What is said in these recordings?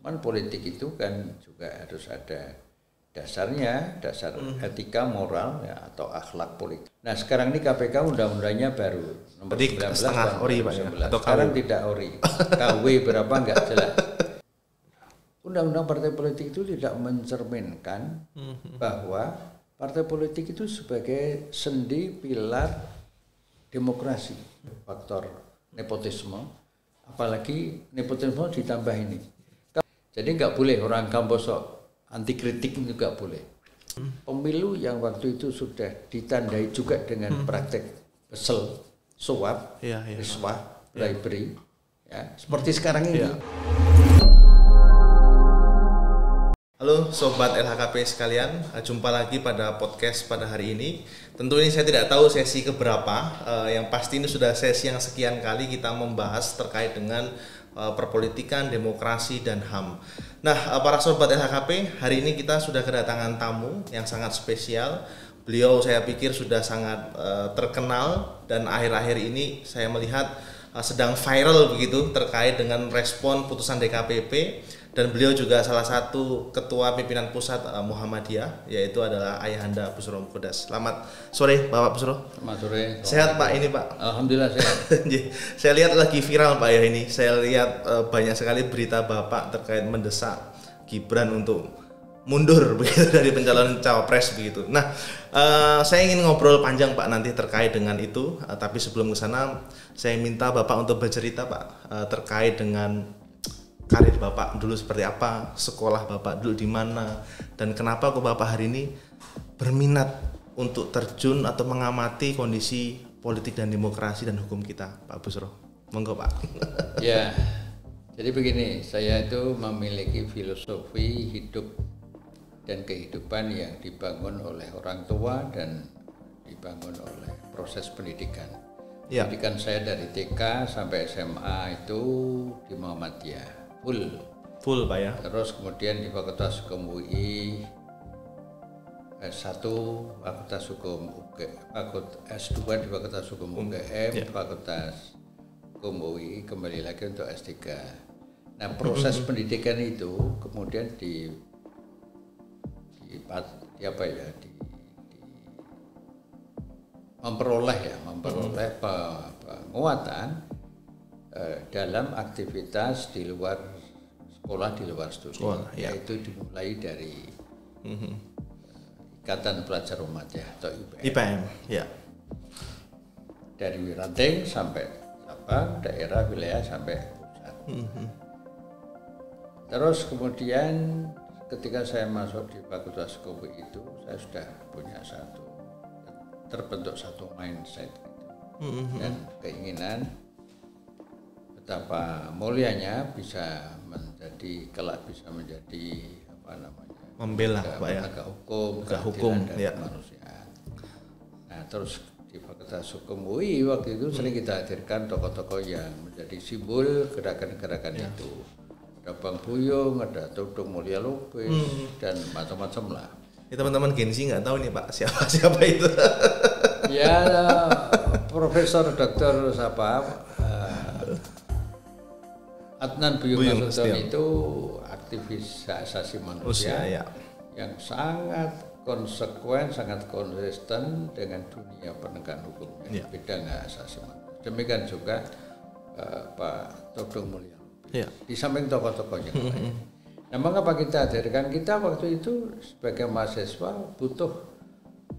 Cuman politik itu kan juga harus ada dasarnya, dasar etika moral ya, atau akhlak politik. Nah sekarang ini KPK undang-undangnya baru nomor 19 setengah ori Pak ya? Atau sekarang tidak ori, KW berapa nggak jelas. Undang-undang partai politik itu tidak mencerminkan bahwa partai politik itu sebagai sendi pilar demokrasi, faktor nepotisme, apalagi nepotisme ditambah ini. Jadi nggak boleh orang kampus anti kritik itu nggak boleh. Pemilu yang waktu itu sudah ditandai juga dengan praktek pesel, suap, riswah, bribery, ya, seperti sekarang ini. Halo Sobat LHKP sekalian, jumpa lagi pada podcast pada hari ini. Tentu ini saya tidak tahu sesi keberapa, yang pasti ini sudah sesi yang sekian kali kita membahas terkait dengan perpolitikan, demokrasi, dan HAM. Nah, para Sobat LHKP, hari ini kita sudah kedatangan tamu yang sangat spesial. Beliau saya pikir sudah sangat terkenal dan akhir-akhir ini saya melihat sedang viral begitu terkait dengan respon putusan DKPP. Dan beliau juga salah satu ketua pimpinan pusat Muhammadiyah, yaitu adalah Ayahanda Busro Mukhodas. Selamat sore Bapak Busro. Selamat sore. Sehat Pak ini Pak? Alhamdulillah sehat. Saya lihat lagi viral Pak ya ini. Saya lihat banyak sekali berita Bapak terkait mendesak Gibran untuk mundur begitu dari pencalonan cawapres begitu. Nah, saya ingin ngobrol panjang Pak nanti terkait dengan itu. Tapi sebelum ke sana, saya minta Bapak untuk bercerita Pak terkait dengan karir Bapak dulu seperti apa, sekolah Bapak dulu di mana, dan kenapa kok Bapak hari ini berminat untuk terjun atau mengamati kondisi politik dan demokrasi dan hukum kita, Pak Busro. Monggo Pak. Ya, jadi begini, saya itu memiliki filosofi hidup dan kehidupan yang dibangun oleh orang tua dan dibangun oleh proses pendidikan. Ya. Pendidikan saya dari TK sampai SMA itu di Muhammadiyah. Full Pak ya. Terus kemudian di Fakultas Hukum UI S1, Fakultas Hukum S2 di Fakultas Hukum UGM, Fakultas Hukum UI, kembali lagi untuk S3. Nah, proses pendidikan itu kemudian memperoleh penguatan dalam aktivitas di luar sekolah, di luar studi, yaitu dimulai dari Ikatan Pelajar Muhammadiyah atau IPM. Ya. Dari Wiranting sampai Sabang, daerah wilayah sampai pusat. Terus kemudian ketika saya masuk di Fakultas Hukum itu, saya sudah punya terbentuk satu mindset gitu. Dan keinginan betapa mulianya bisa menjadi membela penegak hukum dan kemanusiaan. Nah, terus di Fakultas Hukum UI waktu itu sering kita hadirkan tokoh-tokoh yang menjadi simbol gerakan-gerakan itu. Ada Bang Buyung, ada Todong Mulya Lubis, dan macam-macam lah. Ya, teman-teman Gen Z nggak tahu nih Pak siapa itu. Ya, Profesor Dr. Adnan Buyung Nasution itu aktivis hak asasi manusia yang sangat konsekuen, sangat konsisten dengan dunia penegakan hukum yang bidang hak asasi manusia. Demikian juga Pak Todong Mulya. Di samping tokoh-tokohnya. Nah, mengapa kita hadirkan? Kita waktu itu sebagai mahasiswa butuh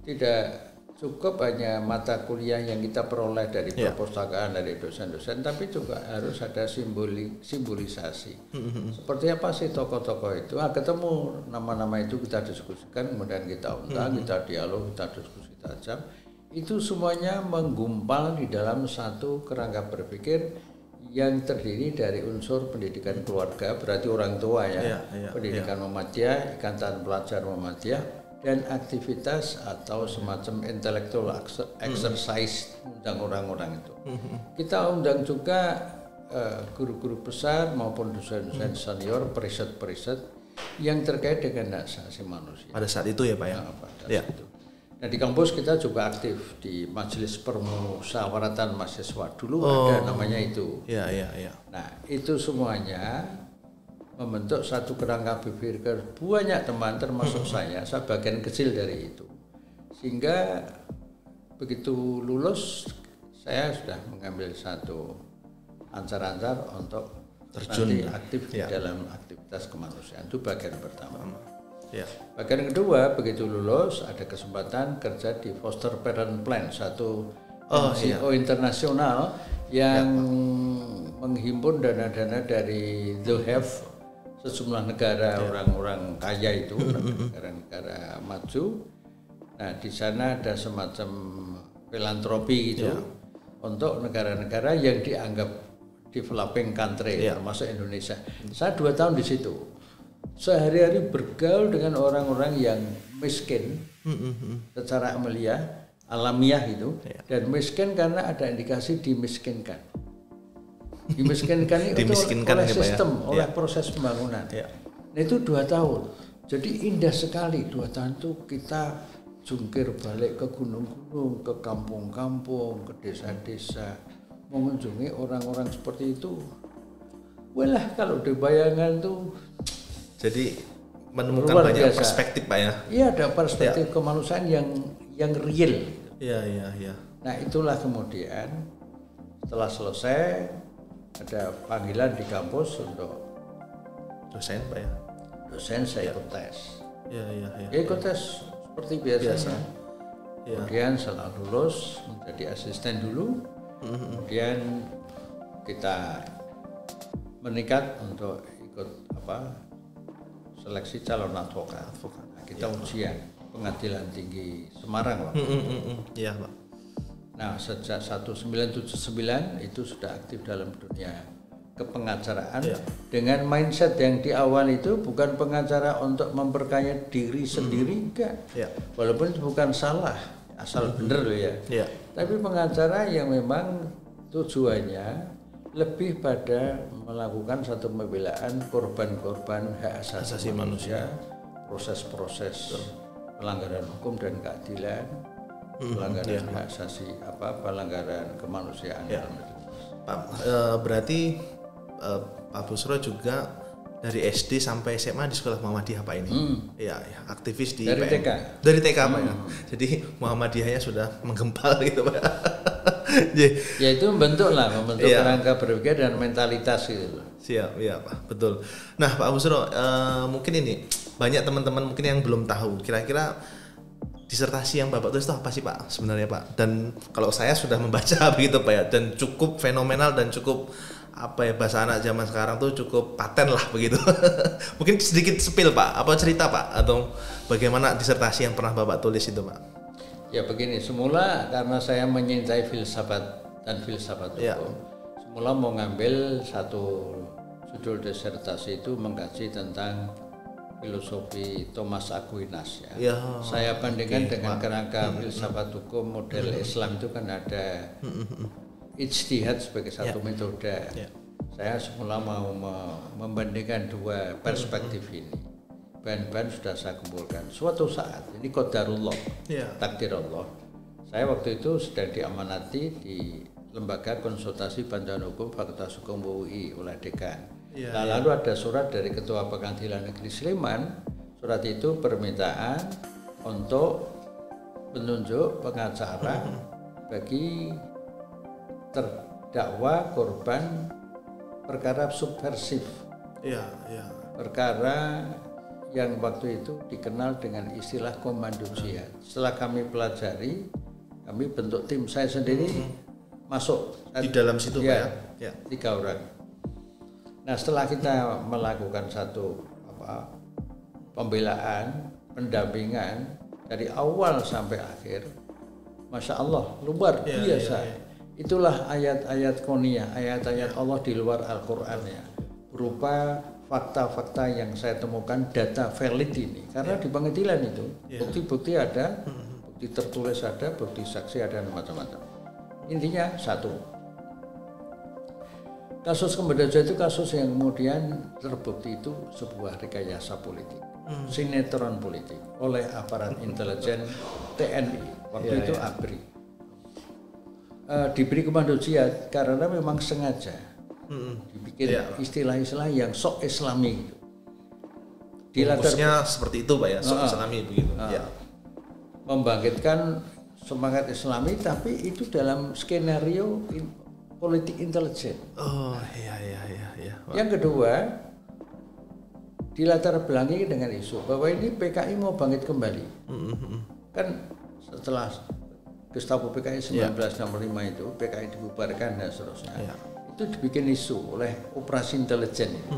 tidak cukup hanya mata kuliah yang kita peroleh dari perpustakaan, dari dosen-dosen, tapi juga harus ada simbolisasi. Seperti apa sih tokoh-tokoh itu? Ketemu nama-nama itu kita diskusikan, kemudian kita undang, kita dialog, kita diskusi tajam. Itu semuanya menggumpal di dalam satu kerangka berpikir yang terdiri dari unsur pendidikan keluarga, berarti orang tua pendidikan Muhammadiyah, Ikatan Pelajar Muhammadiyah, dan aktivitas atau semacam intellectual exercise undang orang-orang itu. Kita undang juga guru-guru besar maupun dosen-dosen senior, periset-periset yang terkait dengan hak asasi manusia. Pada saat itu ya Pak ya? Itu. Nah, di kampus kita juga aktif di Majelis Permusyawaratan Mahasiswa. Dulu ada namanya itu. Iya. Nah, itu semuanya membentuk satu kerangka berpikir banyak teman termasuk saya bagian kecil dari itu. Sehingga begitu lulus saya sudah mengambil satu ancar-ancar untuk terjun aktif di dalam aktivitas kemanusiaan. Itu bagian pertama. Bagian kedua, begitu lulus ada kesempatan kerja di Foster Parent Plan, satu NGO internasional yang menghimpun dana-dana dari The Have, sejumlah negara orang-orang kaya itu, negara-negara maju. Nah, di sana ada semacam filantropi gitu untuk negara-negara yang dianggap developing country, termasuk Indonesia. Saya 2 tahun di situ. Sehari-hari bergaul dengan orang-orang yang miskin secara alamiah itu, dan miskin karena ada indikasi dimiskinkan. Dimiskinkan itu oleh sistem, oleh proses pembangunan. Nah, itu 2 tahun. Jadi indah sekali 2 tahun itu kita jungkir balik ke gunung-gunung, ke kampung-kampung, ke desa-desa, mengunjungi orang-orang seperti itu. Walah, kalau dibayangkan tuh. Jadi menemukan banyak perspektif Pak ya. Iya, ada perspektif kemanusiaan yang real. Iya. Nah, itulah kemudian setelah selesai ada panggilan di kampus untuk dosen Pak ya. Dosen saya ikut tes. Iya. Ikut tes seperti biasa. Kemudian setelah lulus menjadi asisten dulu. Kemudian kita meningkat untuk ikut seleksi calon advokat. Nah, kita ujian Pengadilan Tinggi Semarang Pak. Iya Pak. Nah, sejak 1979 itu sudah aktif dalam dunia kepengacaraan dengan mindset yang di awal itu bukan pengacara untuk memperkaya diri sendiri, enggak. Walaupun itu bukan salah, asal bener loh ya. Tapi pengacara yang memang tujuannya lebih pada melakukan satu pembelaan korban-korban hak asasi manusia, proses-proses pelanggaran hukum dan keadilan, pelanggaran hak asasi pelanggaran kemanusiaan. Pak, berarti Pak Busro juga dari SD sampai SMA di sekolah Muhammadiyah Pak ini. Iya, aktivis di dari TK. Dari TK Pak ya. Jadi Muhammadiyahnya sudah menggempal gitu Pak. Ya itu membentuk kerangka berpikir dan mentalitas gitu. Siap, iya Pak, betul. Nah Pak Busro, mungkin ini banyak teman-teman mungkin yang belum tahu kira-kira disertasi yang Bapak tulis itu apa sih Pak sebenarnya Pak? Dan kalau saya sudah membaca begitu Pak ya, dan cukup fenomenal dan cukup bahasa anak zaman sekarang tuh cukup paten lah begitu. Mungkin sedikit spill Pak, apa cerita Pak atau bagaimana disertasi yang pernah Bapak tulis itu Pak? Ya begini, semula karena saya menyintai filsafat dan filsafat hukum, semula mau ngambil satu judul disertasi itu mengkaji tentang filosofi Thomas Aquinas ya. Saya bandingkan dengan kerangka filsafat hukum model Islam itu kan ada ijtihad sebagai satu metode. Saya semula mau membandingkan dua perspektif ini. Bahan-bahan sudah saya kumpulkan. Suatu saat, ini qadarullah, takdir Allah. Saya waktu itu sedang diamanati di Lembaga Konsultasi Bantuan Hukum Fakultas Hukum UI oleh dekan. Lalu ada surat dari Ketua Pengadilan Negeri Sleman. Surat itu permintaan untuk penunjuk pengacara bagi terdakwa korban perkara subversif. Perkara yang waktu itu dikenal dengan istilah komando jihad. Setelah kami pelajari, kami bentuk tim saya sendiri masuk di dalam situ Pak ya. 3 orang. Nah, setelah kita melakukan satu pembelaan, pendampingan dari awal sampai akhir, Masya Allah, luar biasa. Itulah ayat-ayat koniyah, ayat-ayat Allah di luar Al-Quran ya, berupa fakta-fakta yang saya temukan, data valid ini. Karena di pengadilan itu bukti-bukti ada, bukti tertulis ada, bukti saksi ada, macam-macam. Intinya satu, kasus Kembandoja itu kasus yang kemudian terbukti itu sebuah rekayasa politik, sinetron politik oleh aparat intelijen TNI waktu itu ABRI. Diberi komando jihad karena memang sengaja dibikin istilah-istilah yang sok Islami gitu. Di latarnya seperti itu Pak ya, sok Islami begitu. Ya. Membangkitkan semangat Islami, tapi itu dalam skenario politik intelijen. Oh iya. Yang kedua, dilatar belakangi dengan isu bahwa ini PKI mau bangkit kembali. Kan setelah Gestapo PKI 1965 itu PKI dibubarkan dan seterusnya. Itu dibikin isu oleh operasi intelijen ini.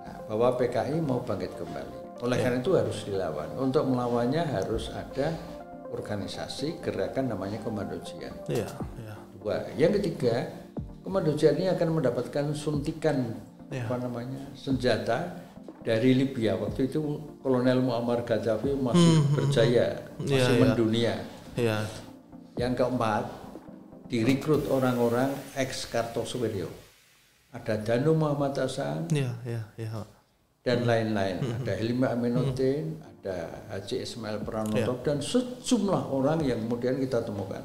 Nah, bahwa PKI mau bangkit kembali. Oleh karena itu harus dilawan. Untuk melawannya harus ada organisasi gerakan namanya Komando Jihad. Dua. Yang ketiga, Komando Jihad ini akan mendapatkan suntikan senjata dari Libya. Waktu itu Kolonel Muammar Gaddafi masih berjaya, masih mendunia. Yang keempat, direkrut orang-orang ex Kartosuwiryo. Ada Danu Muhammad Hasan dan lain-lain. Ada Hilmi Aminuddin, ada Haji Ismail Pranoto dan sejumlah orang yang kemudian kita temukan.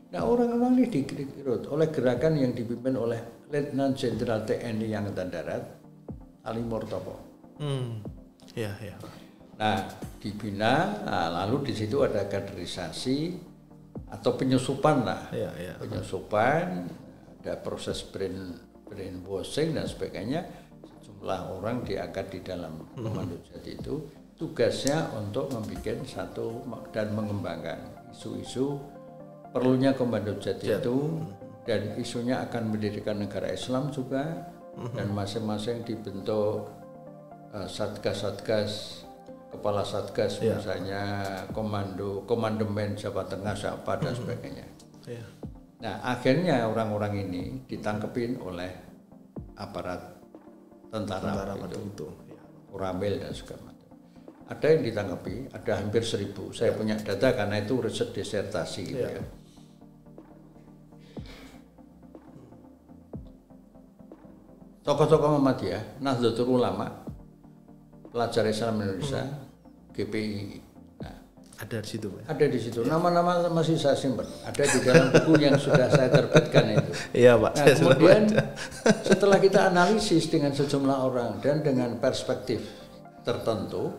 Nah, orang-orang ini direkrut oleh gerakan yang dipimpin oleh Letnan Jenderal TNI Angkatan Darat Ali Murtopo. Nah, dibina, lalu di situ ada kaderisasi atau penyusupan lah, penyusupan, ada proses brainwashing dan sebagainya. Sejumlah orang diangkat di dalam Komando Jihad itu, tugasnya untuk membuat satu dan mengembangkan isu-isu perlunya Komando Jihad itu, dan isunya akan mendirikan negara Islam juga, dan masing-masing dibentuk satgas-satgas, kepala satgas misalnya komandemen Jawa Tengah siapa dan sebagainya. Nah, akhirnya orang-orang ini ditangkepin oleh aparat tentara itu. Koramil dan segala macam. Ada yang ditangkapi, ada hampir 1.000. Saya punya data karena itu riset disertasi gitu ya. Tokoh-tokoh Muhammadiyah, Nahdlatul Ulama, pelajar Islam Indonesia, GPI. Nah, ada di situ, Pak. Ada di situ. Nama-nama masih saya simpan. Ada di dalam buku yang sudah saya terbitkan itu. Iya, Pak. Nah, kemudian setelah kita analisis dengan sejumlah orang dan dengan perspektif tertentu,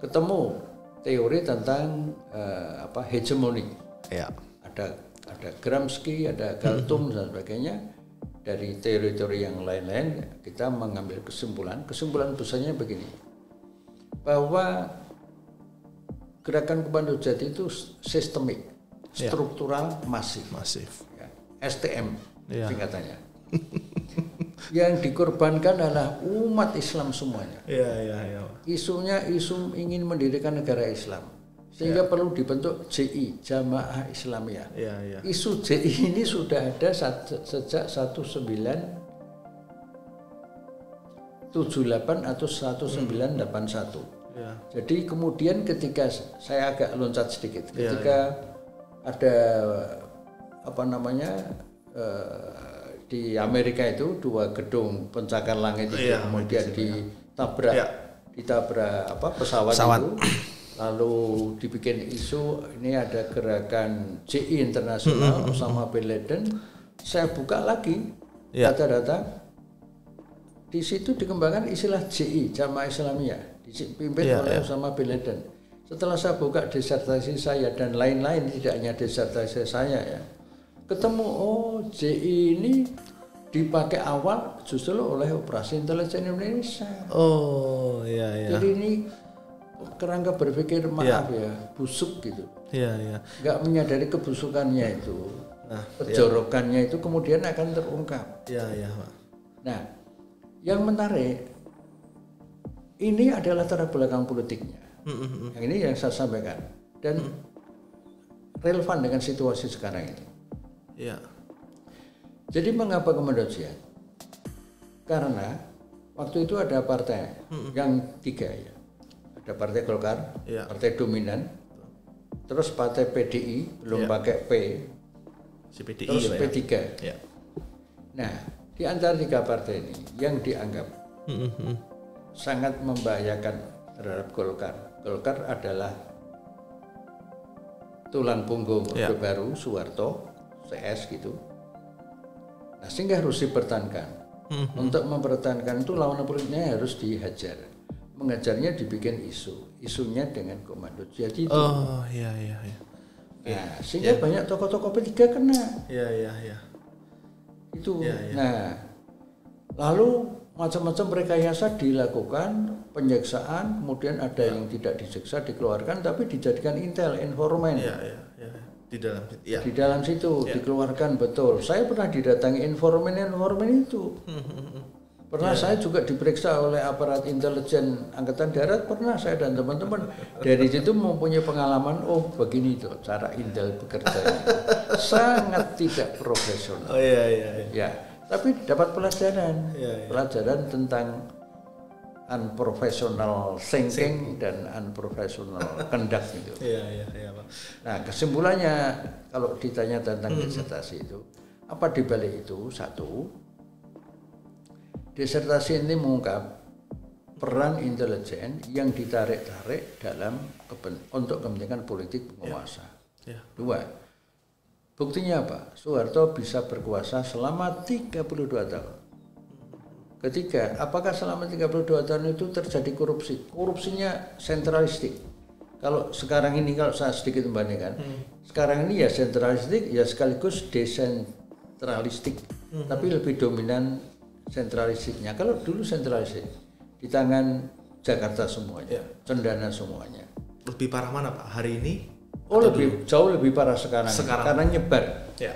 ketemu teori tentang hegemoni. Ada Gramsci, ada Galtung dan sebagainya. Dari teori-teori yang lain-lain kita mengambil kesimpulan besarnya begini, bahwa gerakan Komando Jihad itu sistemik, struktural, masif. Ya. STM singkatannya. Yang dikorbankan adalah umat Islam semuanya. Isunya isu ingin mendirikan negara Islam, sehingga perlu dibentuk JI, Jamaah Islamiyah. Isu JI ini sudah ada sejak 1978 atau 1981. Jadi kemudian ketika saya agak loncat sedikit, ketika ada di Amerika itu 2 gedung pencakar langit itu kemudian ditabrak pesawat itu. Lalu dibikin isu ini ada gerakan JI internasional Osama bin Laden. Saya buka lagi data-data, di situ dikembangkan istilah JI, Jamaah Islamiyah, dipimpin oleh Osama bin Laden. Setelah saya buka disertasi saya dan lain-lain, tidak hanya disertasi saya ya, ketemu JI ini dipakai awal justru oleh operasi intelijen Indonesia. Jadi ini kerangka berpikir busuk gitu. Nggak menyadari kebusukannya itu, kejorokannya itu kemudian akan terungkap. Nah, yang menarik ini adalah latar belakang politiknya. Yang ini yang saya sampaikan dan relevan dengan situasi sekarang ini. Jadi mengapa Komando Jihad? Karena waktu itu ada partai yang 3 ya. Ada Partai Golkar, partai dominan, terus Partai PDI belum pakai P, terus P3. Nah, di antara 3 partai ini yang dianggap sangat membahayakan terhadap Golkar. Golkar adalah tulang punggung Orde Baru, Soeharto, CS gitu. Nah, sehingga harus dipertahankan. Untuk mempertahankan itu lawan politiknya harus dihajar. Mengajarnya dibikin isu, isunya dengan komando. Jadi itu. Oh, iya. Nah, sehingga banyak tokoh-tokoh P3 kena. Iya. Itu. Nah, lalu macam-macam rekayasa dilakukan, penyiksaan, kemudian ada yang tidak disiksa, dikeluarkan, tapi dijadikan intel, informan. Iya. Di dalam situ dikeluarkan betul. Saya pernah didatangi informan itu. Pernah saya juga diperiksa oleh aparat intelijen Angkatan Darat, pernah saya dan teman-teman. Dari situ mempunyai pengalaman, oh begini tuh cara intel bekerja. Sangat tidak profesional. Oh iya. Ya, tapi dapat pelajaran. Pelajaran tentang unprofessional thinking dan unprofessional conduct itu. Iya, Pak. Nah, kesimpulannya kalau ditanya tentang disertasi itu, apa dibalik itu? Satu, disertasi ini mengungkap peran intelijen yang ditarik-tarik dalam untuk kepentingan politik penguasa. Dua, buktinya apa? Soeharto bisa berkuasa selama 32 tahun. Ketiga, apakah selama 32 tahun itu terjadi korupsi? Korupsinya sentralistik. Kalau sekarang ini, kalau saya sedikit membandingkan, sekarang ini ya sentralistik, ya sekaligus desentralistik, tapi lebih dominan sentralistiknya. Kalau dulu sentralistik, di tangan Jakarta semuanya, cendana semuanya. Lebih parah mana Pak, hari ini? Oh, jauh lebih parah sekarang. Karena nyebar. Ya.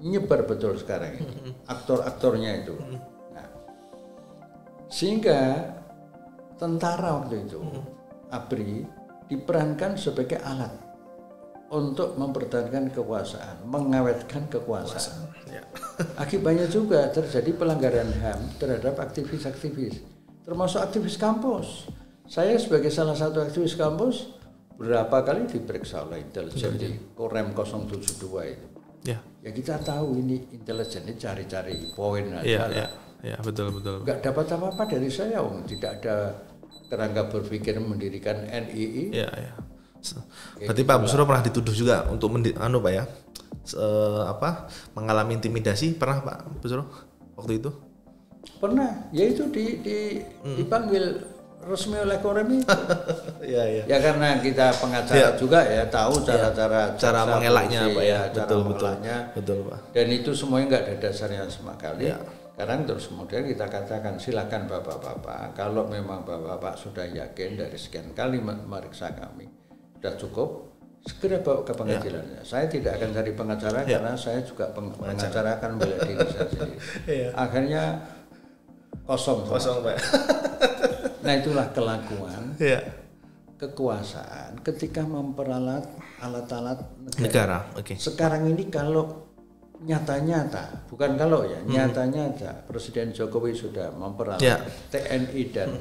Nyebar betul sekarang ini. Aktor-aktornya itu. Nah, sehingga tentara waktu itu, ABRI, diperankan sebagai alat untuk mempertahankan kekuasaan, mengawetkan kekuasaan. Akibatnya juga terjadi pelanggaran HAM terhadap aktivis-aktivis, termasuk aktivis kampus. Saya sebagai salah satu aktivis kampus berapa kali diperiksa oleh intelijen di Korem 072 itu. Ya kita tahu ini intelijen ini cari-cari poin aja. Iya, betul. Enggak dapat apa-apa dari saya, tidak ada kerangka berpikir mendirikan NII. Iya. Berarti Pak Busro pernah dituduh juga untuk Pak ya, mengalami intimidasi, pernah Pak Busro waktu itu? Pernah, yaitu dipanggil resmi oleh Korem itu. Iya. Ya karena kita pengacara juga ya, tahu cara mengelaknya Pak ya. Betul Pak. Dan itu semuanya enggak ada dasarnya sama sekali. Sekarang terus kemudian kita katakan silakan bapak-bapak, kalau memang bapak-bapak sudah yakin dari sekian kali memeriksa kami sudah cukup, segera bawa ke pengadilannya. Saya tidak akan cari pengacara karena saya juga pengacara akan bela diri saya sendiri. Akhirnya kosong Pak. Nah, itulah kelakuan kekuasaan ketika memperalat alat-alat negara. Sekarang ini kalau nyata-nyata, bukan kalau ya, nyata-nyata Presiden Jokowi sudah memperalat TNI dan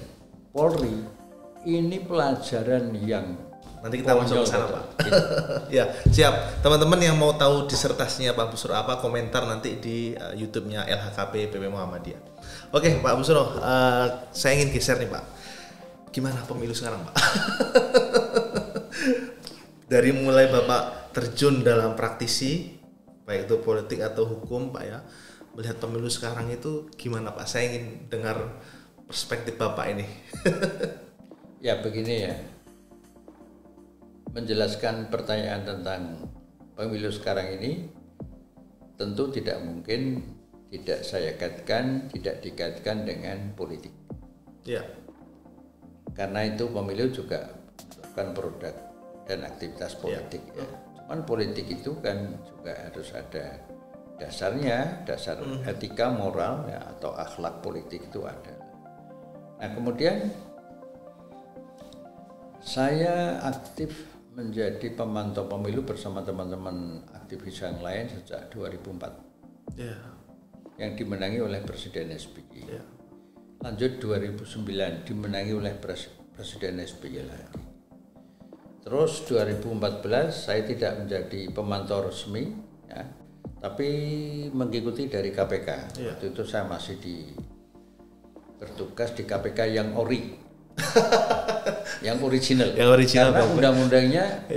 Polri, ini pelajaran yang nanti kita masuk ke sana Pak. Ya, siap. Teman-teman yang mau tahu disertasinya Pak Busro apa, komentar nanti di YouTube-nya LHKP PP Muhammadiyah. Oke, Pak Busro, saya ingin geser nih Pak. Gimana pemilu sekarang Pak? Dari mulai Bapak terjun dalam praktisi, baik itu politik atau hukum Pak ya, melihat pemilu sekarang itu gimana Pak? Saya ingin dengar perspektif Bapak ini. Ya begini ya, menjelaskan pertanyaan tentang pemilu sekarang ini tentu tidak mungkin tidak saya kaitkan, tidak dikaitkan dengan politik. Karena itu pemilu juga bukan produk dan aktivitas politik ya. Cuman politik itu kan juga harus ada dasarnya, dasar etika moral ya, atau akhlak politik itu ada. Nah kemudian saya aktif menjadi pemantau pemilu bersama teman-teman aktivis yang lain sejak 2004 yang dimenangi oleh Presiden SBY. Lanjut 2009 dimenangi oleh Presiden SBY lagi. Terus 2014 saya tidak menjadi pemantau resmi ya, tapi mengikuti dari KPK. Waktu itu saya masih bertugas di KPK yang ori. Yang original. Karena undang-undangnya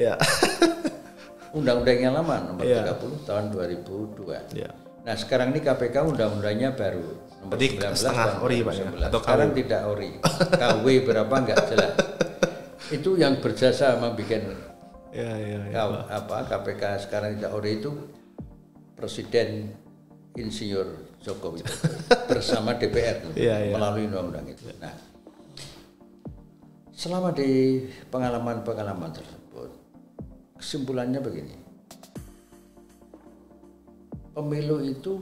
undang-undangnya lama nomor 30 tahun 2002. Nah sekarang ini KPK undang-undangnya baru nomor 19 setengah ori Pak ya? Atau sekarang tidak ori, KW berapa nggak jelas. Itu yang berjasa membuat KPK sekarang tidak ori itu Presiden Insinyur Jokowi bersama DPR melalui undang-undang itu. Nah selama di pengalaman-pengalaman tersebut kesimpulannya begini. Pemilu itu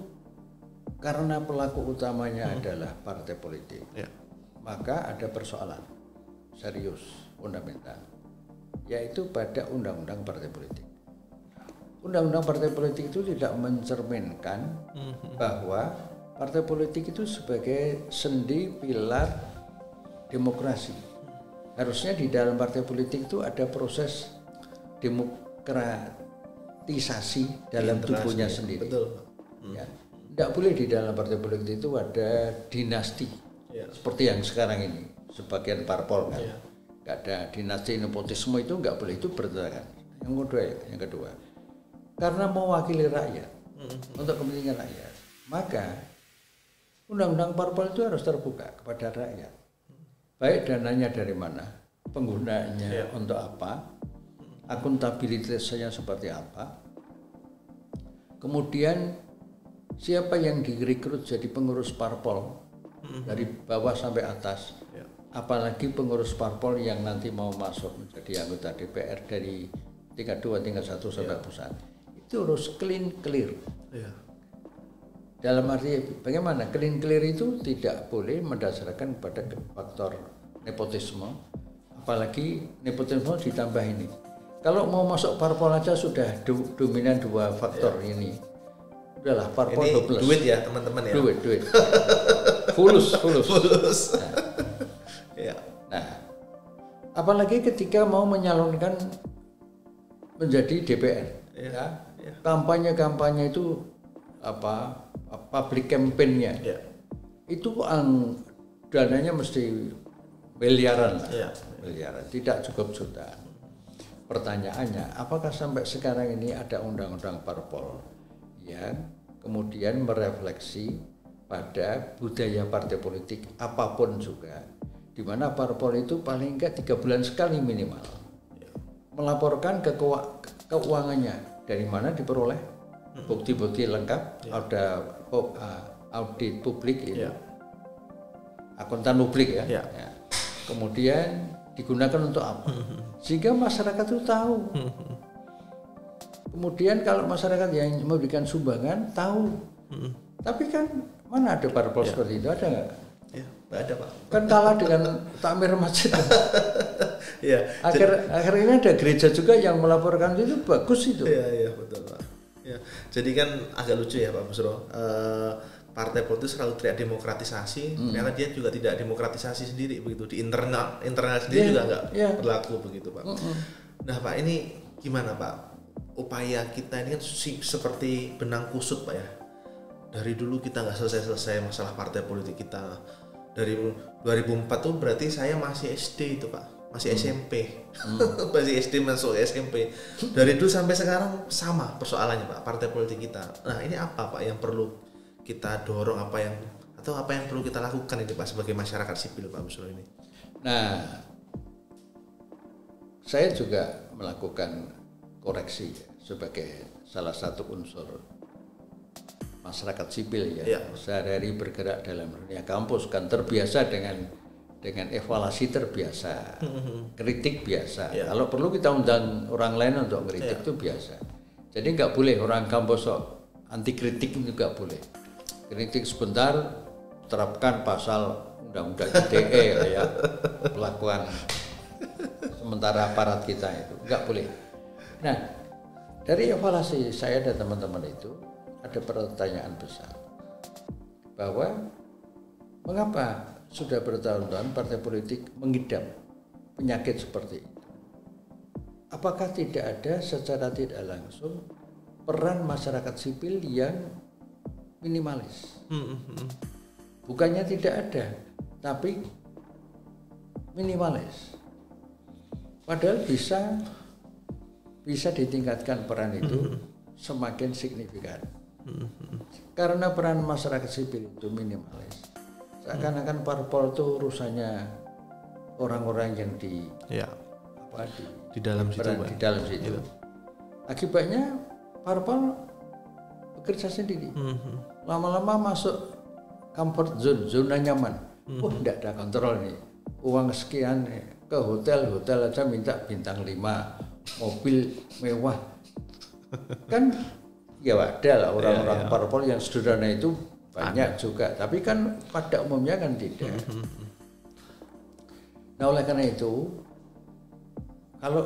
karena pelaku utamanya adalah partai politik, maka ada persoalan serius fundamental, yaitu pada undang-undang partai politik. Undang-undang partai politik itu tidak mencerminkan bahwa partai politik itu sebagai sendi pilar demokrasi. Harusnya di dalam partai politik itu ada proses demokratisasi dalam tubuhnya sendiri. Betul. Ya. Tidak boleh di dalam partai politik itu ada dinasti seperti yang sekarang ini sebagian parpol kan. Nggak ada dinasti nepotisme itu nggak boleh, itu bertentangan. Yang kedua, karena mewakili rakyat untuk kepentingan rakyat, maka undang-undang parpol itu harus terbuka kepada rakyat. Baik dananya dari mana, penggunaannya untuk apa, akuntabilitasnya seperti apa, kemudian siapa yang direkrut jadi pengurus parpol dari bawah sampai atas, apalagi pengurus parpol yang nanti mau masuk menjadi anggota DPR dari tingkat 2, tingkat 1 sampai pusat, itu harus clear. Dalam arti bagaimana? Clear itu tidak boleh mendasarkan pada faktor nepotisme, apalagi nepotisme ditambah ini. Kalau mau masuk parpol aja sudah dominan dua faktor ini. Udahlah parpol ini doubles. Duit ya teman-teman ya. Duit. Fulus. Nah, apalagi ketika mau menyalonkan menjadi DPR, kampanye itu public campaign-nya itu dananya mesti miliaran, miliaran, tidak cukup jutaan. Pertanyaannya, apakah sampai sekarang ini ada undang-undang parpol yang kemudian merefleksi pada budaya partai politik apapun juga, di mana parpol itu paling enggak 3 bulan sekali minimal melaporkan keuangannya, dari mana diperoleh bukti-bukti lengkap, ada audit publik itu, akuntan publik ya. Kemudian digunakan untuk apa? Sehingga masyarakat itu tahu. Kemudian kalau masyarakat yang memberikan sumbangan tahu. Tapi kan mana ada parpol seperti itu, ada nggak? Nggak ada Pak. Kan kalah dengan takmir masjid. Akhirnya ada gereja juga yang melaporkan itu, bagus itu. Iya betul Pak. Jadi kan agak lucu ya Pak Busro. Partai politik selalu teriak demokratisasi, ternyata dia juga tidak demokratisasi sendiri begitu, di internal sendiri juga nggak berlaku begitu Pak. Nah Pak, ini gimana Pak? Upaya kita ini kan seperti benang kusut Pak ya. Dari dulu kita nggak selesai masalah partai politik kita. Dari 2004 tuh berarti saya masih SD itu Pak, masih SMP, masih SD masuk SMP. Dari dulu sampai sekarang sama persoalannya Pak, partai politik kita. Nah ini apa Pak yang perlu kita dorong, apa yang perlu kita lakukan ini Pak sebagai masyarakat sipil Pak Busro ini? Nah, saya juga melakukan koreksi sebagai salah satu unsur masyarakat sipil ya. Sehari-hari bergerak dalam dunia kampus kan terbiasa dengan evaluasi, terbiasa, kritik biasa. Kalau perlu kita undang orang lain untuk kritik itu biasa. Jadi nggak boleh orang kampus anti kritik itu nggak boleh. Kritik sebentar, terapkan pasal undang-undang ITE ya, pelakuan sementara aparat kita itu nggak boleh. Nah, dari evaluasi saya dan teman-teman itu ada pertanyaan besar bahwa mengapa sudah bertahun-tahun partai politik mengidap penyakit seperti itu? Apakah tidak ada secara tidak langsung peran masyarakat sipil yang minimalis? Bukannya tidak ada, tapi minimalis. Padahal bisa ditingkatkan peran itu semakin signifikan. Karena peran masyarakat sipil itu minimalis. Seakan-akan parpol itu urusannya orang-orang yang di dalam situ. Di dalam situ. Akibatnya parpol bekerja sendiri. Lama-lama masuk comfort zone, zona nyaman. Tidak ada kontrol nih. Uang sekian ke hotel aja minta bintang 5, mobil mewah. Kan ya ada lah orang-orang parpol yang sederhana itu banyak juga. Tapi kan pada umumnya kan tidak. Nah oleh karena itu, kalau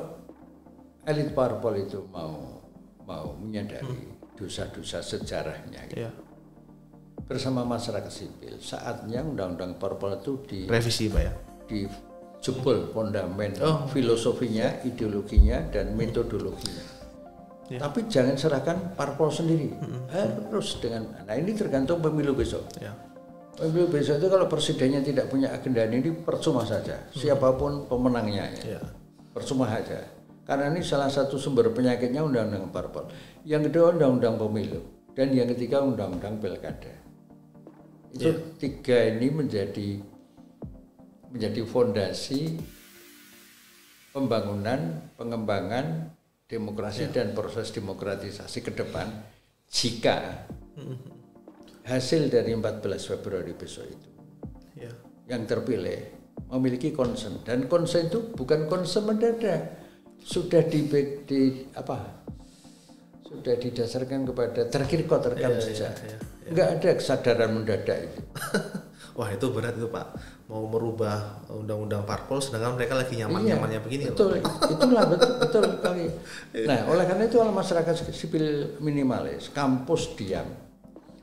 elit parpol itu mau menyadari dosa-dosa sejarahnya gitu. Bersama masyarakat sipil, saatnya undang-undang parpol itu direvisi Pak ya, dijebol fondamen filosofinya, ideologinya dan metodologinya. Tapi jangan serahkan parpol sendiri, harus dengan. Nah ini tergantung pemilu besok. Pemilu besok itu kalau presidennya tidak punya agenda ini percuma saja, siapapun pemenangnya percuma saja. Karena ini salah satu sumber penyakitnya undang-undang parpol. Yang kedua undang-undang pemilu dan yang ketiga undang-undang pilkada. Itu tiga ini menjadi fondasi pembangunan, pengembangan demokrasi dan proses demokratisasi ke depan jika hasil dari 14 Februari besok itu yang terpilih memiliki concern, dan concern itu bukan concern mendadak, sudah sudah didasarkan kepada terkam saja. Enggak ada kesadaran mendadak itu. Wah itu berat itu Pak, mau merubah undang-undang parpol sedangkan mereka lagi nyaman-nyamannya begini. Betul, itulah betul kali. Nah oleh karena itu kalau masyarakat sipil minimalis, kampus diam,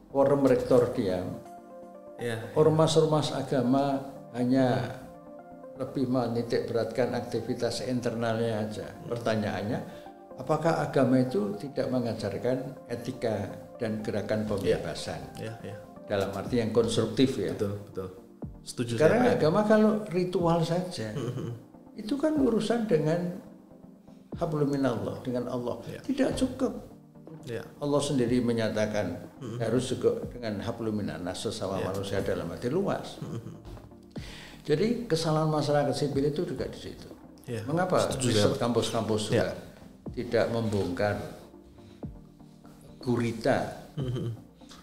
forum rektor diam, ormas-ormas agama hanya lebih menitik beratkan aktivitas internalnya aja. Pertanyaannya, apakah agama itu tidak mengajarkan etika dan gerakan pembebasan? Dalam arti yang konstruktif ya. Betul. Setuju. Karena agama kalau ritual saja, itu kan urusan dengan hablum minallah, dengan Allah. Tidak cukup. Allah sendiri menyatakan harus juga dengan hablum minannas, sesama manusia dalam arti luas. Jadi kesalahan masyarakat sipil itu juga di situ. Mengapa riset kampus-kampus juga tidak membongkar gurita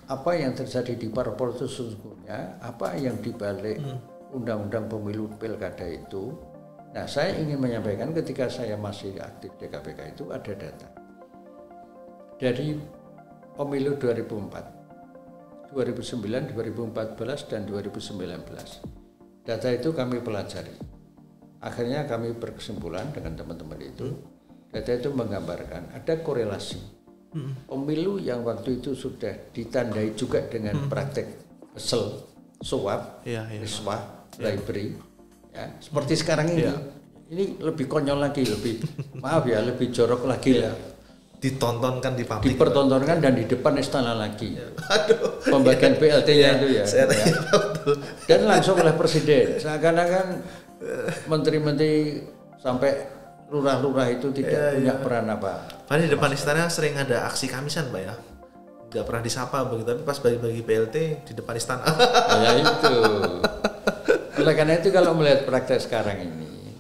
apa yang terjadi di parpol itu sesungguhnya, apa yang dibalik undang-undang pemilu pilkada itu. Nah, saya ingin menyampaikan ketika saya masih aktif di KPK itu ada data dari pemilu 2004, 2009, 2014 dan 2019. Data itu kami pelajari. Akhirnya kami berkesimpulan dengan teman-teman itu, data itu menggambarkan ada korelasi pemilu yang waktu itu sudah ditandai juga dengan praktek suap, riswah, bribery, seperti sekarang ini. Ini lebih konyol lagi, lebih lebih jorok lagi lah. Ditontonkan di publik. Dipertontonkan dan di depan istana lagi. Pembagian BLT-nya itu Dan langsung oleh presiden. Seakan-akan menteri-menteri sampai lurah-lurah itu tidak punya peran apa. Padahal di depan istana sering ada aksi kamisan Pak ya. Nggak pernah disapa begitu, tapi pas bagi-bagi BLT di depan istana. Ya itu. Oleh karena itu kalau melihat praktek sekarang ini,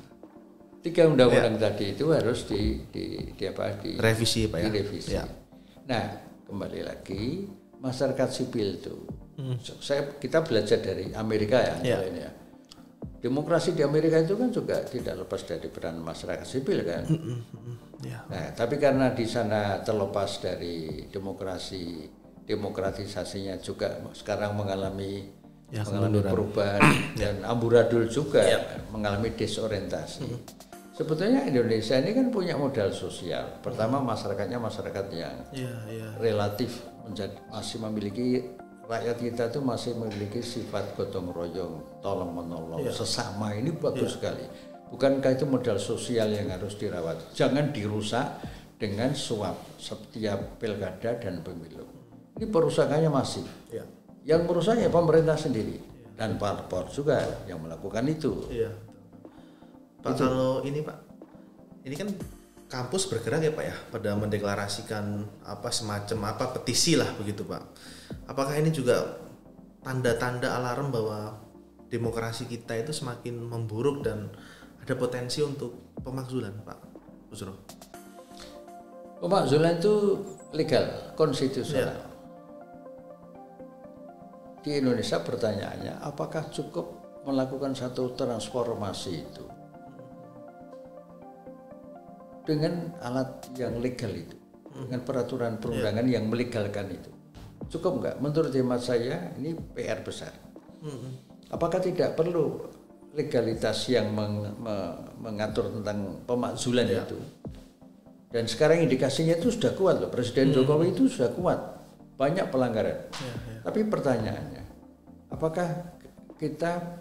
3 undang-undang tadi itu harus direvisi Pak ya. Direvisi. Nah, kembali lagi masyarakat sipil itu. Kita belajar dari Amerika ya. Demokrasi di Amerika itu kan juga tidak lepas dari peran masyarakat sipil kan. Nah, tapi karena di sana terlepas dari demokratisasinya juga sekarang mengalami perubahan dan amburadul juga mengalami disorientasi. Sebetulnya Indonesia ini kan punya modal sosial. Pertama masyarakatnya masyarakat yang relatif masih memiliki, rakyat kita tuh masih memiliki sifat gotong royong, tolong menolong sesama, ini bagus sekali. Bukankah itu modal sosial yang harus dirawat? Jangan dirusak dengan suap setiap pilkada dan pemilu. Ini perusakannya masif. Yang merusaknya pemerintah sendiri dan parpol juga yang melakukan itu. Pak, kalau ini Pak, ini kan kampus bergerak ya Pak ya pada mendeklarasikan semacam petisi lah begitu Pak. Apakah ini juga tanda-tanda alarm bahwa demokrasi kita itu semakin memburuk dan ada potensi untuk pemakzulan Pak Busro? Pemakzulan itu legal, konstitusional. Ya. Di Indonesia pertanyaannya, apakah cukup melakukan satu transformasi itu dengan alat yang legal itu, dengan peraturan perundangan yang melegalkan itu, cukup nggak? Menurut hemat saya ini PR besar. Apakah tidak perlu legalitas yang mengatur tentang pemakzulan itu? Dan sekarang indikasinya itu sudah kuat loh, Presiden Jokowi itu sudah kuat, banyak pelanggaran. Tapi pertanyaannya, apakah kita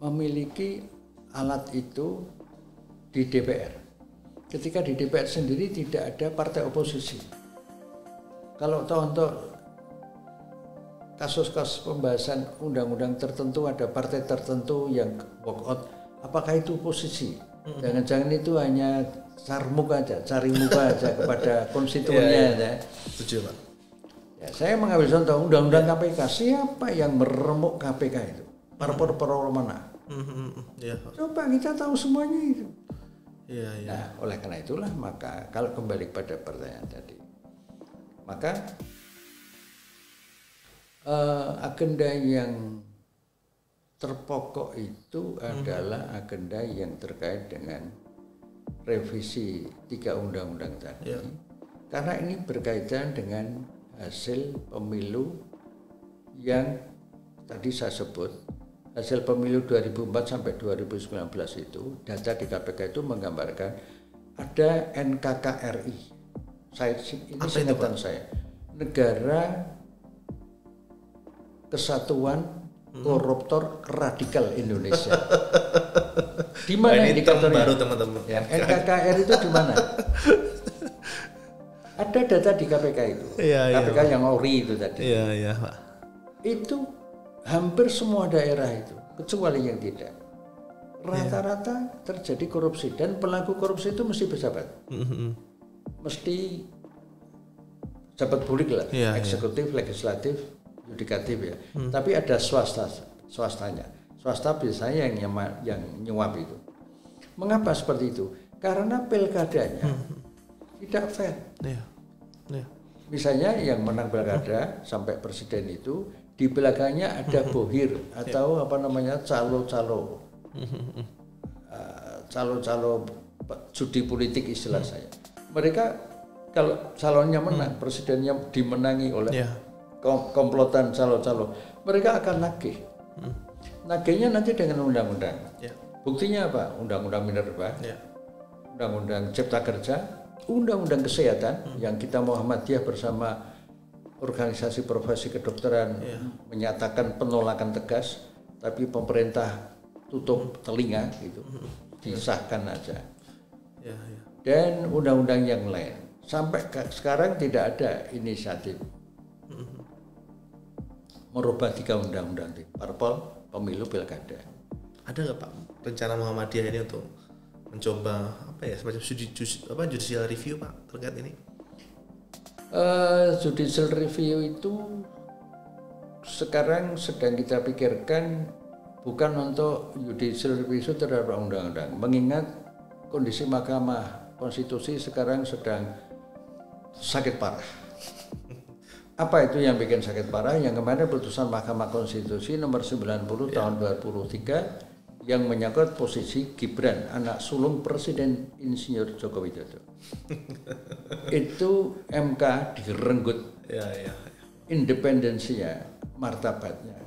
memiliki alat itu di DPR? Ketika di DPR sendiri tidak ada partai oposisi. Kalau untuk kasus-kasus pembahasan undang-undang tertentu ada partai tertentu yang walk out, apakah itu oposisi? Jangan-jangan itu hanya cari muka aja kepada konstituennya aja. Setuju Pak. Ya, saya mengambil contoh undang-undang KPK. Siapa yang meremuk KPK itu? Parpol mana? Coba kita tahu semuanya itu. Nah, oleh karena itulah maka kalau kembali pada pertanyaan tadi, maka agenda yang terpokok itu adalah agenda yang terkait dengan revisi 3 undang-undang tadi, karena ini berkaitan dengan hasil pemilu yang tadi saya sebut. Hasil pemilu 2004 sampai 2019 itu, data di KPK itu menggambarkan ada NKKRI. Ini singkatan saya. Negara Kesatuan Koruptor Radikal Indonesia. Di mana indikatornya? Baru teman-teman. Ya, NKKRI itu di mana? Ada data di KPK itu. KPK yang ori itu tadi. Iya, Pak. Itu hampir semua daerah itu, kecuali yang tidak, rata-rata terjadi korupsi, dan pelaku korupsi itu mesti pejabat, mesti pejabat publik lah, eksekutif, legislatif, yudikatif ya. Tapi ada swastanya. Swasta biasanya yang nyuap itu. Mengapa seperti itu? Karena pilkadanya tidak fair. Misalnya yang menang pilkada sampai presiden itu, di belakangnya ada bohir atau calo-calo judi politik istilah saya. Mereka kalau calonnya menang, presidennya dimenangi oleh komplotan calo-calo, mereka akan nagih. Nagihnya nanti dengan undang-undang. Buktinya apa? Undang-undang minerba, undang-undang cipta kerja, undang-undang kesehatan yang kita Muhammadiyah bersama organisasi profesi kedokteran menyatakan penolakan tegas, tapi pemerintah tutup telinga gitu, disahkan aja. Dan undang-undang yang lain sampai sekarang tidak ada inisiatif merubah 3 undang-undang parpol, pemilu, pilkada. Ada nggak Pak rencana Muhammadiyah ini untuk mencoba semacam judicial review Pak terkait ini? Judicial review itu sekarang sedang kita pikirkan, bukan untuk judicial review terhadap undang-undang, mengingat kondisi Mahkamah Konstitusi sekarang sedang sakit parah. Apa itu yang bikin sakit parah? Yang kemarin putusan Mahkamah Konstitusi nomor 90 tahun 2003 yang menyangkut posisi Gibran, anak sulung Presiden Insinyur Joko Widodo. Itu MK direnggut independensinya, martabatnya.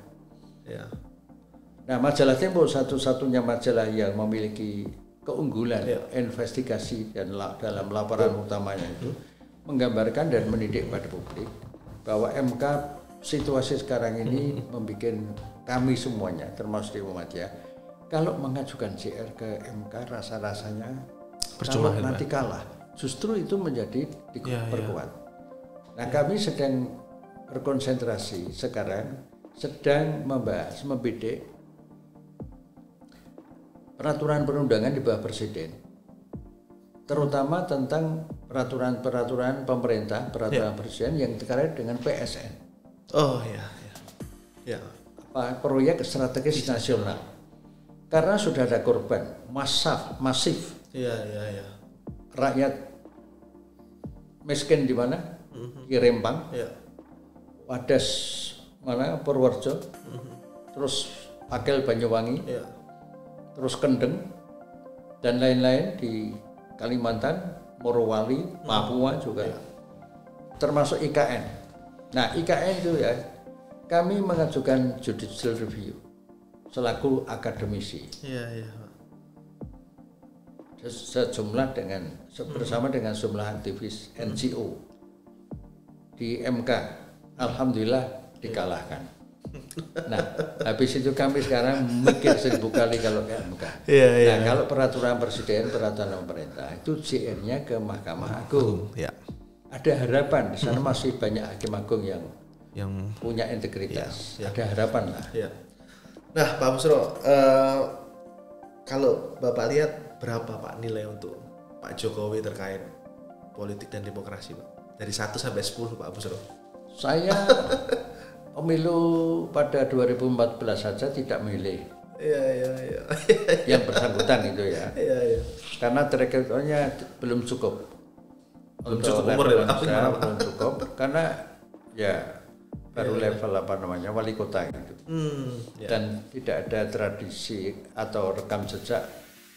Nah, majalah Tempo satu-satunya majalah yang memiliki keunggulan investigasi dan dalam laporan utamanya itu menggambarkan dan mendidik pada publik bahwa MK situasi sekarang ini membuat kami semuanya termasuk di Muhammadiyah, kalau mengajukan JR ke MK rasa-rasanya kalau nanti kalah, justru itu menjadi diperkuat. Nah, kami sedang berkonsentrasi sekarang, sedang membahas, membidik peraturan perundangan di bawah presiden. terutama tentang peraturan-peraturan pemerintah, peraturan presiden yang terkait dengan PSN. Oh ya. Proyek strategis nasional. Karena sudah ada korban masif. Iya. Rakyat miskin di mana? Di Rempang, Wadas mana? Purworejo, terus Pakel Banyuwangi, terus Kendeng dan lain-lain di Kalimantan, Morowali, Papua juga, termasuk IKN. Nah IKN itu ya, kami mengajukan judicial review selaku akademisi. Sejumlah bersama dengan sejumlah aktivis NGO di MK, alhamdulillah dikalahkan. Nah, habis itu kami sekarang mikir 1000 kali kalau ke MK. Kalau peraturan presiden, peraturan pemerintah itu JR-nya ke Mahkamah Agung. Ada harapan di sana masih banyak hakim agung yang punya integritas. Ada harapan lah. Nah, Pak Busro, kalau Bapak lihat berapa Pak nilai untuk Pak Jokowi terkait politik dan demokrasi, Pak? Dari 1 sampai 10, Pak Busro. Saya pemilu pada 2014 saja tidak memilih yang bersangkutan itu ya. Karena track recordnya belum cukup. Belum cukup karena ya baru level wali kota gitu. Dan tidak ada tradisi atau rekam jejak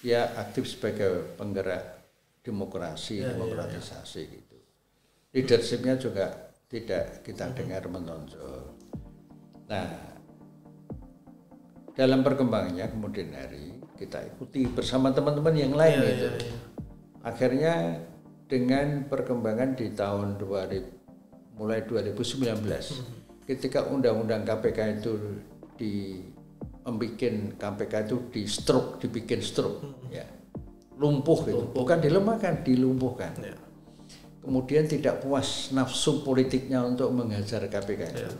ya aktif sebagai penggerak demokratisasi gitu. Leadershipnya juga tidak kita dengar menonjol. Nah, dalam perkembangannya kemudian hari kita ikuti bersama teman-teman yang lain itu. Akhirnya dengan perkembangan di tahun mulai 2019, ketika undang-undang KPK itu dibikin stroke, ya, lumpuh gitu, bukan dilemahkan, dilumpuhkan. Kemudian tidak puas nafsu politiknya untuk menghajar KPK itu.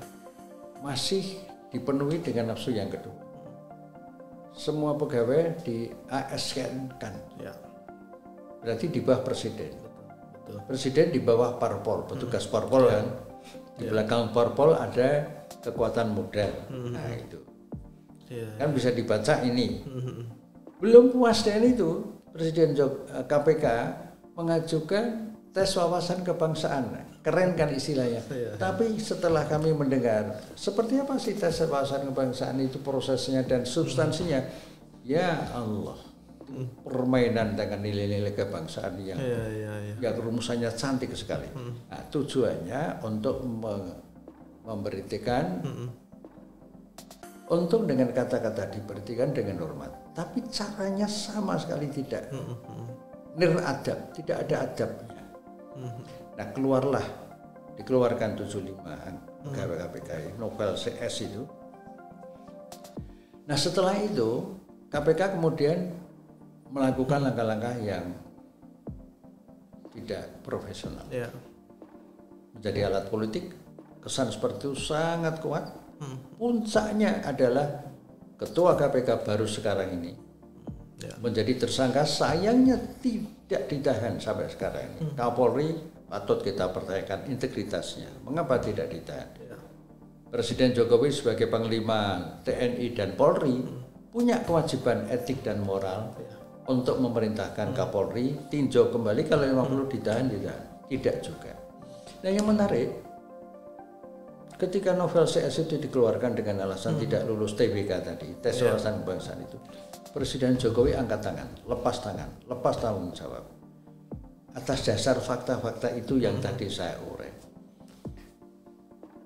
Masih dipenuhi dengan nafsu yang kedua. Semua pegawai di ASN-kan, berarti di bawah presiden. Presiden di bawah parpol, petugas parpol kan. Di belakang parpol ada kekuatan modal. Nah itu, kan bisa dibaca ini. Belum puas dengan itu, Presiden KPK mengajukan tes wawasan kebangsaan. Keren kan istilahnya. Tapi setelah kami mendengar seperti apa sih tes wawasan kebangsaan itu prosesnya dan substansinya, ya Allah, permainan dengan nilai-nilai kebangsaan yang rumusannya cantik sekali. Nah, tujuannya untuk memberitikan, untung dengan kata-kata diberitikan dengan hormat, tapi caranya sama sekali tidak niradab, tidak ada adabnya. Nah dikeluarkan 75 pegawai KPK, novel CS itu. Nah setelah itu KPK kemudian melakukan langkah-langkah yang tidak profesional, menjadi alat politik. Kesan seperti itu sangat kuat. Puncaknya adalah ketua KPK baru sekarang ini menjadi tersangka, sayangnya tidak ditahan sampai sekarang ini. Kapolri patut kita pertanyakan integritasnya, mengapa tidak ditahan? Presiden Jokowi sebagai Panglima TNI dan Polri punya kewajiban etik dan moral untuk memerintahkan Kapolri tinjau kembali, kalau memang perlu ditahan, tidak juga. Nah yang menarik, ketika novel CS itu dikeluarkan dengan alasan tidak lulus TWK tadi, tes wawasan kebangsaan itu, Presiden Jokowi angkat tangan, lepas tanggung jawab atas dasar fakta-fakta itu yang tadi saya urai.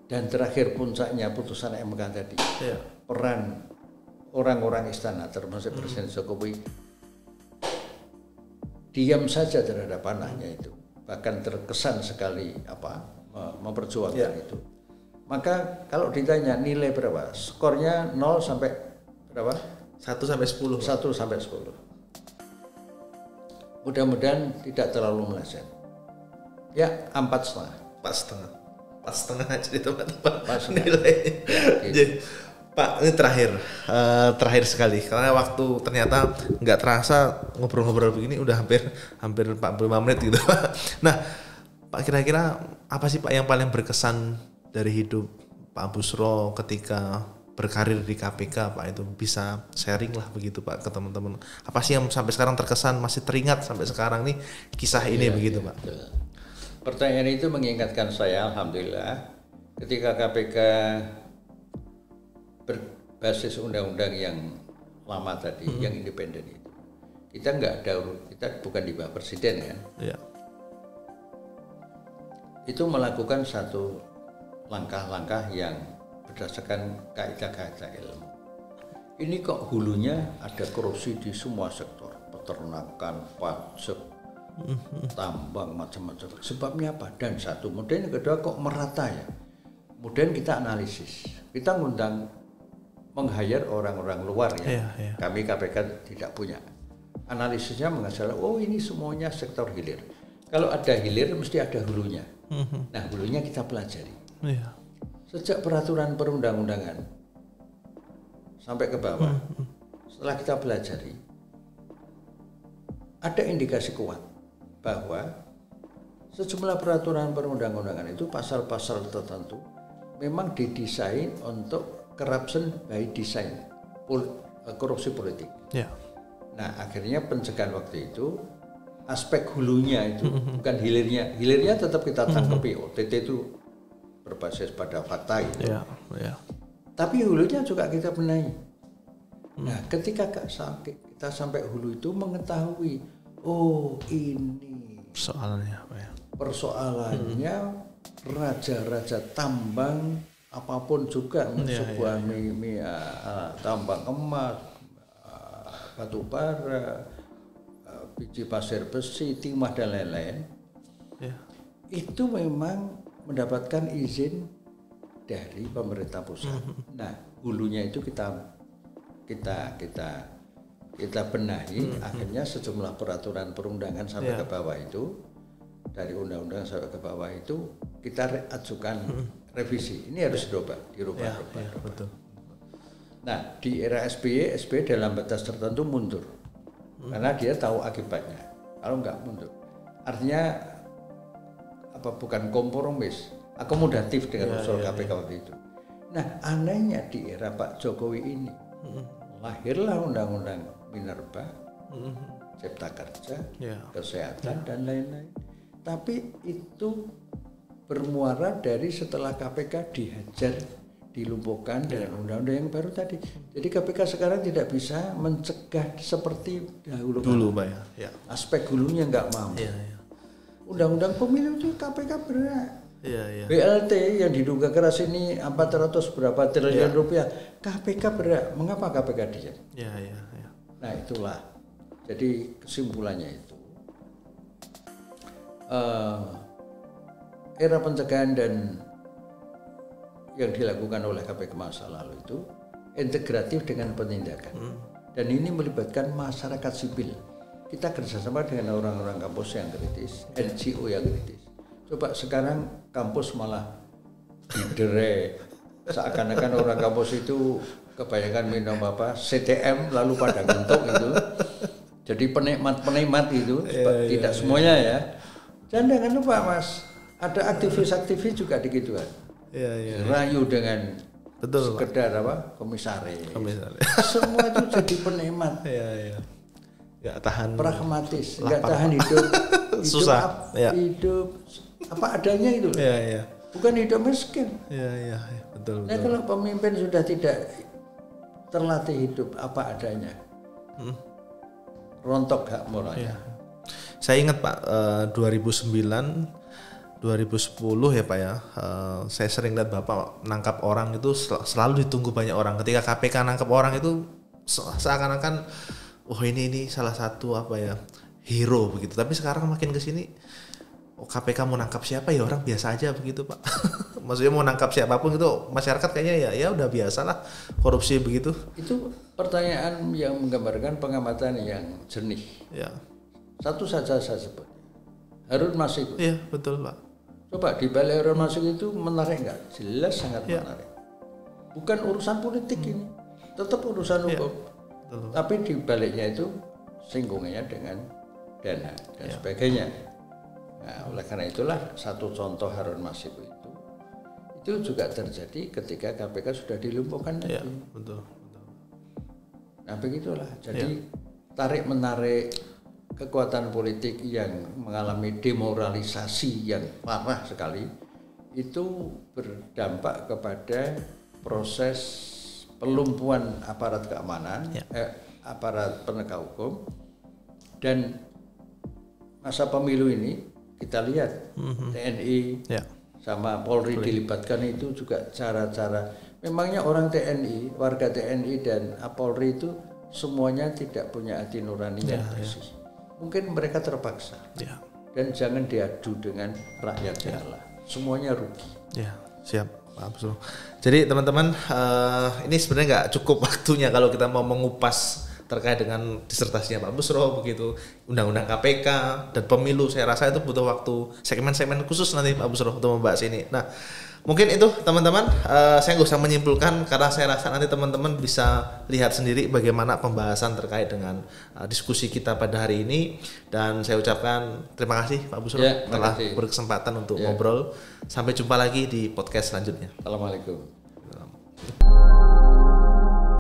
Dan terakhir puncaknya putusan MK tadi, peran orang-orang istana termasuk Presiden Jokowi diam saja terhadap panahnya itu, bahkan terkesan sekali memperjuangkan itu. Maka kalau ditanya nilai berapa, skornya 0 sampai berapa? 1 sampai 10. 1 sampai 10. Mudah-mudahan tidak terlalu meleset. Ya 4,5. 4,5 aja di teman-teman nilainya. Pak, ini terakhir sekali karena waktu ternyata nggak terasa ngobrol-ngobrol begini udah hampir 45 menit gitu Pak. Nah, Pak kira-kira apa sih Pak yang paling berkesan dari hidup Pak Busro ketika berkarir di KPK Pak, itu bisa sharing lah begitu Pak ke teman-teman. Apa sih yang sampai sekarang terkesan, masih teringat sampai sekarang nih kisah ini begitu Pak? Pertanyaan itu mengingatkan saya, alhamdulillah, ketika KPK berbasis undang-undang yang lama tadi, yang independen itu, kita bukan di bawah presiden kan? Ya. Itu melakukan satu langkah-langkah yang berdasarkan kaidah-kaidah ilmu. Ini kok hulunya ada korupsi di semua sektor, peternakan, pajak, tambang, macam-macam. Sebabnya apa? Dan satu, kemudian yang kedua kok merata ya. Kemudian kita analisis, kita meng-hire orang-orang luar ya. Kami KPK tidak punya. Analisisnya mengajar, oh ini semuanya sektor hilir. Kalau ada hilir mesti ada hulunya. Nah hulunya kita pelajari. Sejak peraturan perundang-undangan sampai ke bawah, setelah kita pelajari, ada indikasi kuat bahwa sejumlah peraturan perundang-undangan itu pasal-pasal tertentu memang didesain untuk corruption by design, korupsi politik. Nah akhirnya pencegahan waktu itu aspek hulunya itu bukan hilirnya tetap kita tangkapi. OTT itu berbasis pada fakta itu. Tapi hulunya juga kita benahi. Nah ketika kita sampai hulu itu mengetahui, oh ini persoalannya raja-raja tambang apapun juga, sebuah tambang emas, batu bara, biji pasir besi, timah dan lain-lain, itu memang mendapatkan izin dari pemerintah pusat. Nah, hulunya itu kita benahi, akhirnya sejumlah peraturan perundangan sampai ke bawah itu, dari undang-undang sampai ke bawah itu kita ajukan revisi. Ini harus dirubah. Betul. Nah, di era SBY dalam batas tertentu mundur. Karena dia tahu akibatnya. Kalau enggak mundur. Artinya bukan kompromis, akomodatif dengan usul KPK waktu itu. Nah, anehnya di era Pak Jokowi ini lahirlah undang-undang Minerba, Cipta Kerja, Kesehatan dan lain-lain. Tapi itu bermuara dari setelah KPK dihajar, dilumpuhkan dengan undang-undang yang baru tadi. Jadi KPK sekarang tidak bisa mencegah seperti dahulu. Pak ya. Aspek hulunya nggak mampu. Undang-undang pemilu itu KPK berat. BLT yang diduga keras ini 400 berapa triliun rupiah, KPK berat. Mengapa KPK diam? Nah itulah. Jadi kesimpulannya itu. Era pencegahan dan yang dilakukan oleh KPK masa lalu itu integratif dengan penindakan, dan ini melibatkan masyarakat sipil. Kita kerjasama dengan orang-orang kampus yang kritis, NGO yang kritis. Coba sekarang kampus malah didere, seakan-akan orang kampus itu kebanyakan minum CTM lalu pada guntuk itu. Jadi penikmat itu, tidak semuanya ya. Dan jangan lupa Mas, ada aktivis-aktivis juga di gituan. Rayu dengan sekedar komisaris. Semua itu jadi penikmat. Gak tahan. Pragmatis, gak tahan hidup. Susah. Hidup apa adanya itu. Bukan hidup miskin. Betul. Nah kalau pemimpin sudah tidak terlatih hidup apa adanya, rontok hak moralnya. Saya ingat Pak, 2009-2010 ya Pak ya, saya sering lihat Bapak nangkap orang itu selalu ditunggu banyak orang. Ketika KPK nangkap orang itu seakan-akan, ini salah satu hero begitu. Tapi sekarang makin kesini, KPK mau nangkap siapa ya orang biasa aja begitu Pak. Maksudnya mau nangkap siapapun itu masyarakat kayaknya ya udah biasalah korupsi begitu. Itu pertanyaan yang menggambarkan pengamatan yang jernih. Satu saja saya sebut, Harun Masiku. Betul Pak. Coba di balik Harun Masiku itu menarik nggak? Jelas sangat menarik. bukan urusan politik ini, tetap urusan hukum. Tapi di baliknya itu singgungannya dengan dana dan sebagainya. Nah, oleh karena itulah satu contoh Harun Masiku itu juga terjadi ketika KPK sudah dilumpuhkan tadi. Betul. Nah begitulah. Jadi tarik menarik kekuatan politik yang mengalami demoralisasi yang parah sekali itu berdampak kepada proses pelumpuhan aparat keamanan, aparat penegak hukum, dan masa pemilu ini kita lihat TNI sama Polri dilibatkan itu juga cara-cara. Memangnya orang TNI, warga TNI dan Polri itu semuanya tidak punya hati nurani yang bersih. Mungkin mereka terpaksa. Dan jangan diadu dengan rakyat lah. Semuanya rugi. Ya, siap Pak Busro. Jadi teman-teman, ini sebenarnya nggak cukup waktunya kalau kita mau mengupas terkait dengan disertasinya Pak Busro begitu, undang-undang KPK dan pemilu. Saya rasa itu butuh waktu segmen-segmen khusus nanti Pak Busro untuk membahas ini. Nah, mungkin itu teman-teman, saya nggak usah menyimpulkan karena saya rasa nanti teman-teman bisa lihat sendiri bagaimana pembahasan terkait dengan diskusi kita pada hari ini. Dan saya ucapkan terima kasih Pak Busro telah berkesempatan untuk ngobrol. Sampai jumpa lagi di podcast selanjutnya. Assalamualaikum.